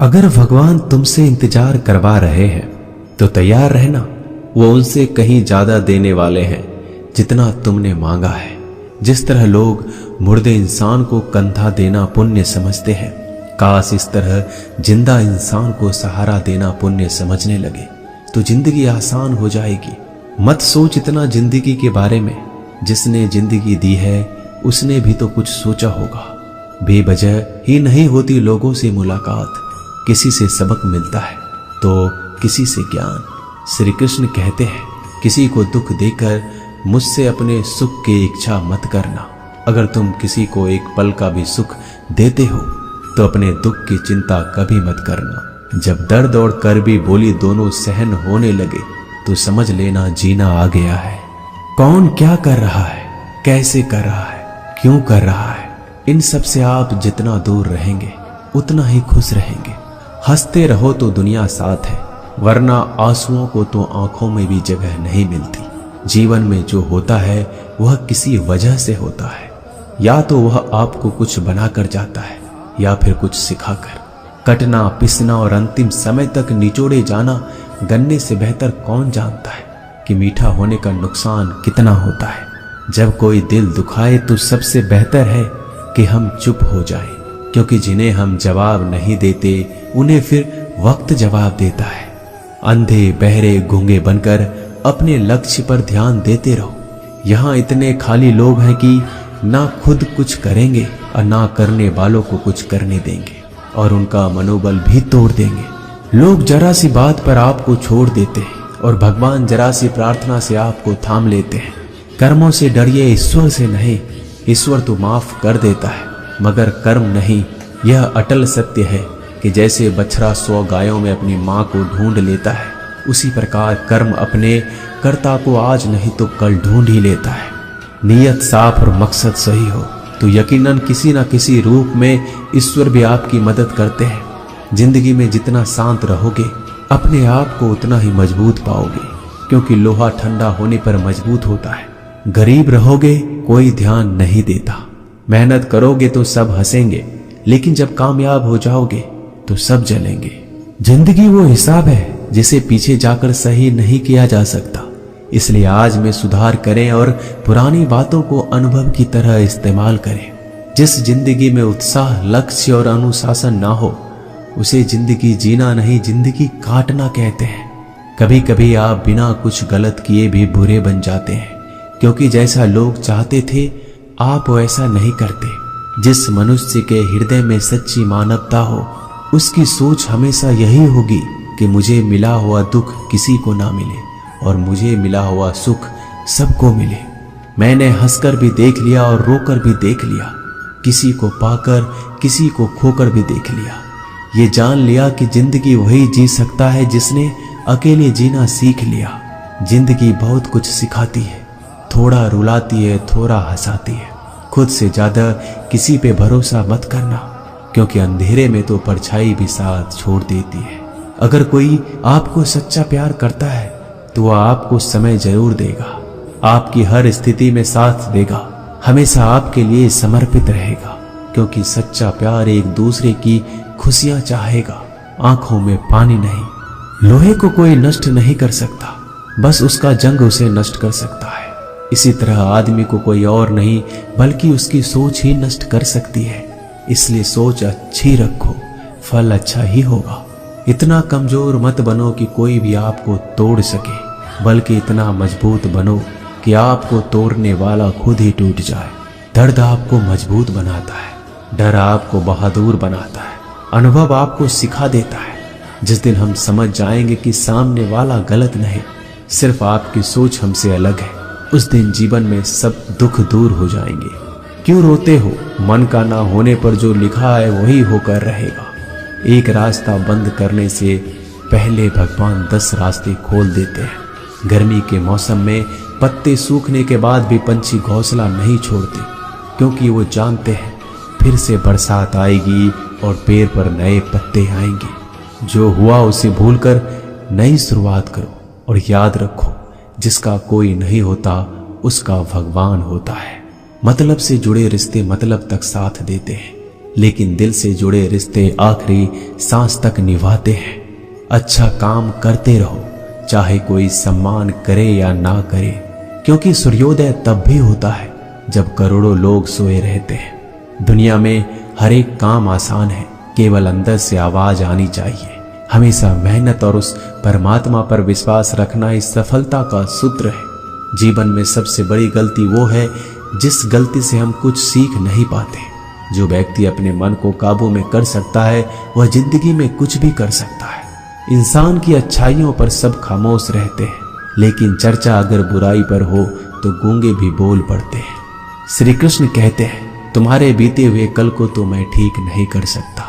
अगर भगवान तुमसे इंतजार करवा रहे हैं तो तैयार रहना। वो उनसे कहीं ज्यादा देने वाले हैं जितना तुमने मांगा है। जिस तरह लोग मुर्दे इंसान को कंधा देना पुण्य समझते हैं, काश इस तरह जिंदा इंसान को सहारा देना पुण्य समझने लगे तो जिंदगी आसान हो जाएगी। मत सोच इतना जिंदगी के बारे में। जिसने जिंदगी दी है उसने भी तो कुछ सोचा होगा। बेवजह ही नहीं होती लोगों से मुलाकात, किसी से सबक मिलता है तो किसी से ज्ञान। श्री कृष्ण कहते हैं, किसी को दुख देकर मुझसे अपने सुख की इच्छा मत करना। अगर तुम किसी को एक पल का भी सुख देते हो तो अपने दुख की चिंता कभी मत करना। जब दर्द और कर्बी बोली दोनों सहन होने लगे तो समझ लेना जीना आ गया है। कौन क्या कर रहा है, कैसे कर रहा है, क्यों कर रहा है, इन सब से आप जितना दूर रहेंगे उतना ही खुश रहेंगे। हंसते रहो तो दुनिया साथ है, वरना आंसुओं को तो आंखों में भी जगह नहीं मिलती। जीवन में जो होता है वह किसी वजह से होता है। या तो वह आपको कुछ बनाकर जाता है या फिर कुछ सिखाकर। कटना, पिसना और अंतिम समय तक निचोड़े जाना गन्ने से बेहतर कौन जानता है कि मीठा होने का नुकसान कितना होता है। जब कोई दिल दुखाए तो सबसे बेहतर है कि हम चुप हो जाएं, क्योंकि जिन्हें हम जवाब नहीं देते उन्हें फिर वक्त जवाब देता है। अंधे बहरे गूंगे बनकर अपने लक्ष्य पर ध्यान देते रहो। यहाँ इतने खाली लोग हैं कि ना खुद कुछ करेंगे और ना करने वालों को कुछ करने देंगे और उनका मनोबल भी तोड़ देंगे। लोग जरा सी बात पर आपको छोड़ देते हैं और भगवान जरा सी प्रार्थना से आपको थाम लेते हैं। कर्मों से डरिए, ईश्वर से नहीं। ईश्वर तो माफ कर देता है मगर कर्म नहीं। यह अटल सत्य है कि जैसे बछड़ा 100 गायों में अपनी माँ को ढूंढ लेता है, उसी प्रकार कर्म अपने कर्ता को आज नहीं तो कल ढूंढ ही लेता है। नीयत साफ और मकसद सही हो तो यकीनन किसी न किसी रूप में ईश्वर भी आपकी मदद करते हैं। जिंदगी में जितना शांत रहोगे अपने आप को उतना ही मजबूत पाओगे, क्योंकि लोहा ठंडा होने पर मजबूत होता है। गरीब रहोगे कोई ध्यान नहीं देता। मेहनत करोगे तो सब हंसेंगे, लेकिन जब कामयाब हो जाओगे तो सब जलेंगे। जिंदगी वो हिसाब है जिसे पीछे जाकर सही नहीं किया जा सकता। इसलिए आज में सुधार करें और पुरानी बातों को अनुभव की तरह इस्तेमाल करें। जिस जिंदगी में उत्साह, लक्ष्य और अनुशासन ना हो उसे जिंदगी जीना नहीं, जिंदगी काटना कहते हैं। कभी कभी आप बिना कुछ गलत किए भी बुरे बन जाते हैं, क्योंकि जैसा लोग चाहते थे आप वैसा नहीं करते। जिस मनुष्य के हृदय में सच्ची मानवता हो उसकी सोच हमेशा यही होगी कि मुझे मिला हुआ दुख किसी को ना मिले और मुझे मिला हुआ सुख सबको मिले। मैंने हंसकर भी देख लिया और रोकर भी देख लिया, किसी को पाकर किसी को खोकर भी देख लिया। ये जान लिया कि जिंदगी वही जी सकता है जिसने अकेले जीना सीख लिया। जिंदगी बहुत कुछ सिखाती है, थोड़ा रुलाती है, थोड़ा हंसाती है। खुद से ज्यादा किसी पे भरोसा मत करना, क्योंकि अंधेरे में तो परछाई भी साथ छोड़ देती है। अगर कोई आपको सच्चा प्यार करता है तो वह आपको समय जरूर देगा, आपकी हर स्थिति में साथ देगा, हमेशा आपके लिए समर्पित रहेगा, क्योंकि सच्चा प्यार एक दूसरे की खुशियां चाहेगा, आंखों में पानी नहीं। लोहे को कोई नष्ट नहीं कर सकता, बस उसका जंग उसे नष्ट कर सकता है। इसी तरह आदमी को कोई और नहीं बल्कि उसकी सोच ही नष्ट कर सकती है। इसलिए सोच अच्छी रखो, फल अच्छा ही होगा। इतना कमजोर मत बनो कि कोई भी आपको तोड़ सके, बल्कि इतना मजबूत बनो कि आपको तोड़ने वाला खुद ही टूट जाए। दर्द आपको मजबूत बनाता है, डर आपको बहादुर बनाता है, अनुभव आपको सिखा देता है। जिस दिन हम समझ जाएंगे कि सामने वाला गलत नहीं, सिर्फ आपकी सोच हमसे अलग है, उस दिन जीवन में सब दुख दूर हो जाएंगे। क्यों रोते हो? मन का ना होने पर जो लिखा है वही होकर रहेगा। एक रास्ता बंद करने से पहले भगवान 10 रास्ते खोल देते हैं। गर्मी के मौसम में पत्ते सूखने के बाद भी पंछी घोंसला नहीं छोड़ते, क्योंकि वो जानते हैं फिर से बरसात आएगी और पेड़ पर नए पत्ते आएंगे। जो हुआ उसे भूलकर नई शुरुआत करो और याद रखो, जिसका कोई नहीं होता उसका भगवान होता है। मतलब से जुड़े रिश्ते मतलब तक साथ देते हैं, लेकिन दिल से जुड़े रिश्ते आखिरी सांस तक निभाते हैं। अच्छा काम करते रहो, चाहे कोई सम्मान करे या ना करे, क्योंकि सूर्योदय तब भी होता है जब करोड़ों लोग सोए रहते हैं। दुनिया में हर एक काम आसान है, केवल अंदर से आवाज आनी चाहिए। हमेशा मेहनत और उस परमात्मा पर विश्वास रखना इस सफलता का सूत्र है। जीवन में सबसे बड़ी गलती वो है जिस गलती से हम कुछ सीख नहीं पाते। जो व्यक्ति अपने मन को काबू में कर सकता है वह जिंदगी में कुछ भी कर सकता है। इंसान की अच्छाइयों पर सब खामोश रहते हैं, लेकिन चर्चा अगर बुराई पर हो तो गूंगे भी बोल पड़ते हैं। श्री कृष्ण कहते हैं, तुम्हारे बीते हुए कल को तो मैं ठीक नहीं कर सकता,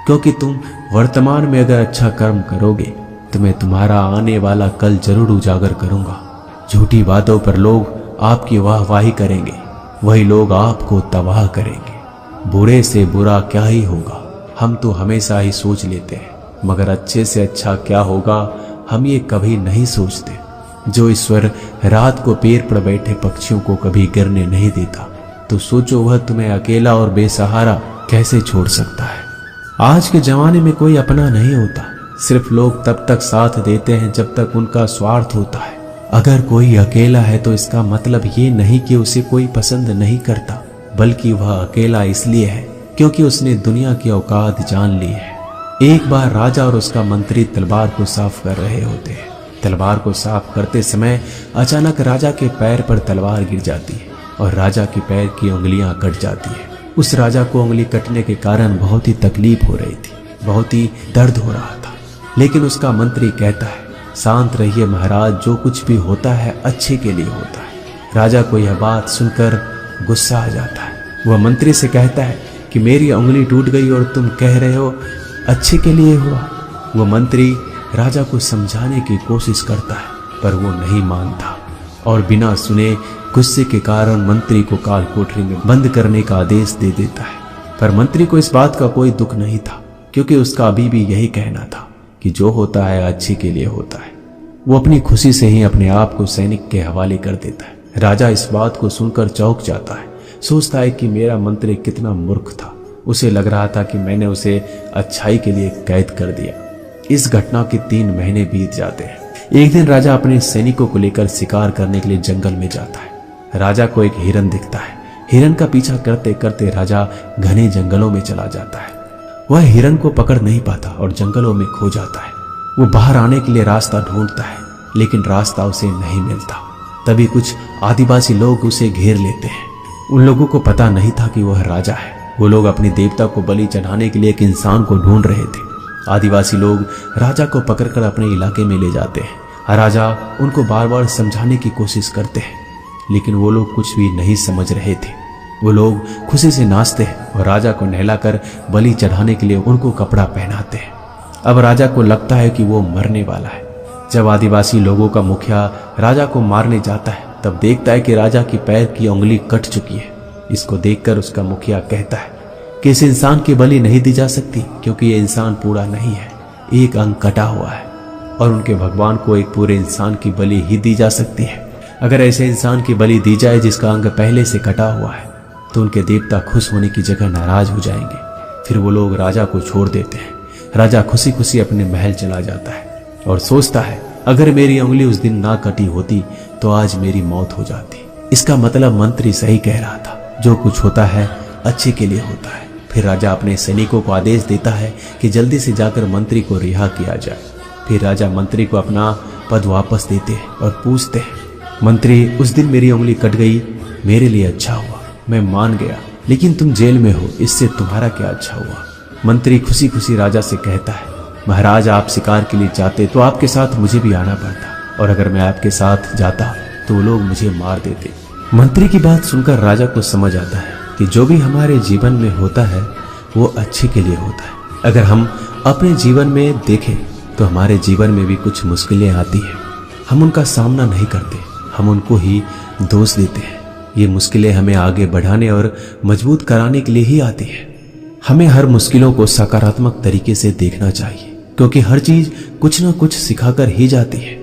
क्योंकि तुम वर्तमान में अगर अच्छा कर्म करोगे तो मैं तुम्हारा आने वाला कल जरूर उजागर करूंगा। झूठी बातों पर लोग आपकी वाहवाही करेंगे, वही लोग आपको तबाह करेंगे। बुरे से बुरा क्या ही होगा, हम तो हमेशा ही सोच लेते हैं, मगर अच्छे से अच्छा क्या होगा हम ये कभी नहीं सोचते। जो ईश्वर रात को पेड़ पर बैठे पक्षियों को कभी गिरने नहीं देता, तो सोचो वह तुम्हें अकेला और बेसहारा कैसे छोड़ सकता है। आज के जमाने में कोई अपना नहीं होता, सिर्फ लोग तब तक साथ देते हैं जब तक उनका स्वार्थ होता है। अगर कोई अकेला है तो इसका मतलब ये नहीं कि उसे कोई पसंद नहीं करता, बल्कि वह अकेला इसलिए है क्योंकि उसने दुनिया की औकात जान ली है। एक बार राजा और उसका मंत्री तलवार को साफ कर रहे होते हैं। तलवार को साफ करते समय अचानक राजा के पैर पर तलवार गिर जाती है और राजा के पैर की उंगलियां कट जाती है। उस राजा को उंगली कटने के कारण बहुत ही तकलीफ हो रही थी, बहुत ही दर्द हो रहा था। लेकिन उसका मंत्री कहता है, शांत रहिए महाराज, जो कुछ भी होता है अच्छे के लिए होता है। राजा को यह बात सुनकर गुस्सा आ जाता है। वह मंत्री से कहता है कि मेरी उंगली टूट गई और तुम कह रहे हो अच्छे के लिए हुआ। वह मंत्री राजा को समझाने की कोशिश करता है, पर वो नहीं मानता और बिना सुने गुस्से के कारण मंत्री को काल कोठरी में बंद करने का आदेश दे देता है। पर मंत्री को इस बात का कोई दुख नहीं था, क्योंकि उसका अभी भी यही कहना था कि जो होता है अच्छे के लिए होता है। वो अपनी खुशी से ही अपने आप को सैनिक के हवाले कर देता है। राजा इस बात को सुनकर चौंक जाता है, सोचता है कि मेरा मंत्री कितना मूर्ख था। उसे लग रहा था कि मैंने उसे अच्छाई के लिए कैद कर दिया। इस घटना के 3 महीने बीत जाते हैं। एक दिन राजा अपने सैनिकों को लेकर शिकार करने के लिए जंगल में जाता है। राजा को एक हिरन दिखता है। हिरन का पीछा करते करते राजा घने जंगलों में चला जाता है। वह हिरन को पकड़ नहीं पाता और जंगलों में खो जाता है। वो बाहर आने के लिए रास्ता ढूंढता है, लेकिन रास्ता उसे नहीं मिलता। तभी कुछ आदिवासी लोग उसे घेर लेते हैं। उन लोगों को पता नहीं था कि वह राजा है। वो लोग अपने देवता को बलि चढ़ाने के लिए एक इंसान को ढूंढ रहे थे। आदिवासी लोग राजा को पकड़कर अपने इलाके में ले जाते हैं। राजा उनको बार बार समझाने की कोशिश करते हैं, लेकिन वो लोग कुछ भी नहीं समझ रहे थे। वो लोग खुशी से नाचते हैं और राजा को नहलाकर बलि चढ़ाने के लिए उनको कपड़ा पहनाते हैं। अब राजा को लगता है कि वो मरने वाला है। जब आदिवासी लोगों का मुखिया राजा को मारने जाता है, तब देखता है कि राजा की पैर की उंगली कट चुकी है। इसको देखकर उसका मुखिया कहता है कि इस इंसान की बलि नहीं दी जा सकती, क्योंकि ये इंसान पूरा नहीं है, एक अंग कटा हुआ है, और उनके भगवान को एक पूरे इंसान की बलि ही दी जा सकती है। अगर ऐसे इंसान की बलि दी जाए जिसका अंग पहले से कटा हुआ है, तो उनके देवता खुश होने की जगह नाराज हो जाएंगे। फिर वो लोग राजा को छोड़ देते हैं। राजा खुशी खुशी अपने महल चला जाता है और सोचता है, अगर मेरी उंगली उस दिन ना कटी होती तो आज मेरी मौत हो जाती। इसका मतलब मंत्री सही कह रहा था, जो कुछ होता है अच्छे के लिए होता है। फिर राजा अपने सैनिकों को आदेश देता है कि जल्दी से जाकर मंत्री को रिहा किया जाए। फिर राजा मंत्री को अपना पद वापस देते हैं और पूछते हैं, मंत्री, उस दिन मेरी उंगली कट गई, मेरे लिए अच्छा हुआ, मैं मान गया, लेकिन तुम जेल में हो, इससे तुम्हारा क्या अच्छा हुआ। मंत्री खुशी खुशी राजा से कहता है, महाराज, आप शिकार के लिए जाते तो आपके साथ मुझे भी आना पड़ता, और अगर मैं आपके साथ जाता तो वो लोग मुझे मार देते। मंत्री की बात सुनकर राजा को समझ आता है कि जो भी हमारे जीवन में होता है वो अच्छे के लिए होता है। अगर हम अपने जीवन में देखें तो हमारे जीवन में भी कुछ मुश्किलें आती हैं, हम उनका सामना नहीं करते, हम उनको ही दोष देते हैं। ये मुश्किलें हमें आगे बढ़ाने और मजबूत कराने के लिए ही आती हैं। हमें हर मुश्किलों को सकारात्मक तरीके से देखना चाहिए, क्योंकि हर चीज कुछ ना कुछ सिखाकर ही जाती है।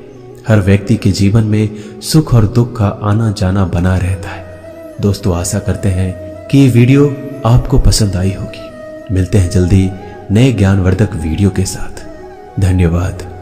हर व्यक्ति के जीवन में सुख और दुख का आना जाना बना रहता है। दोस्तों, आशा करते हैं कि ये वीडियो आपको पसंद आई होगी। मिलते हैं जल्दी नए ज्ञानवर्धक वीडियो के साथ। धन्यवाद।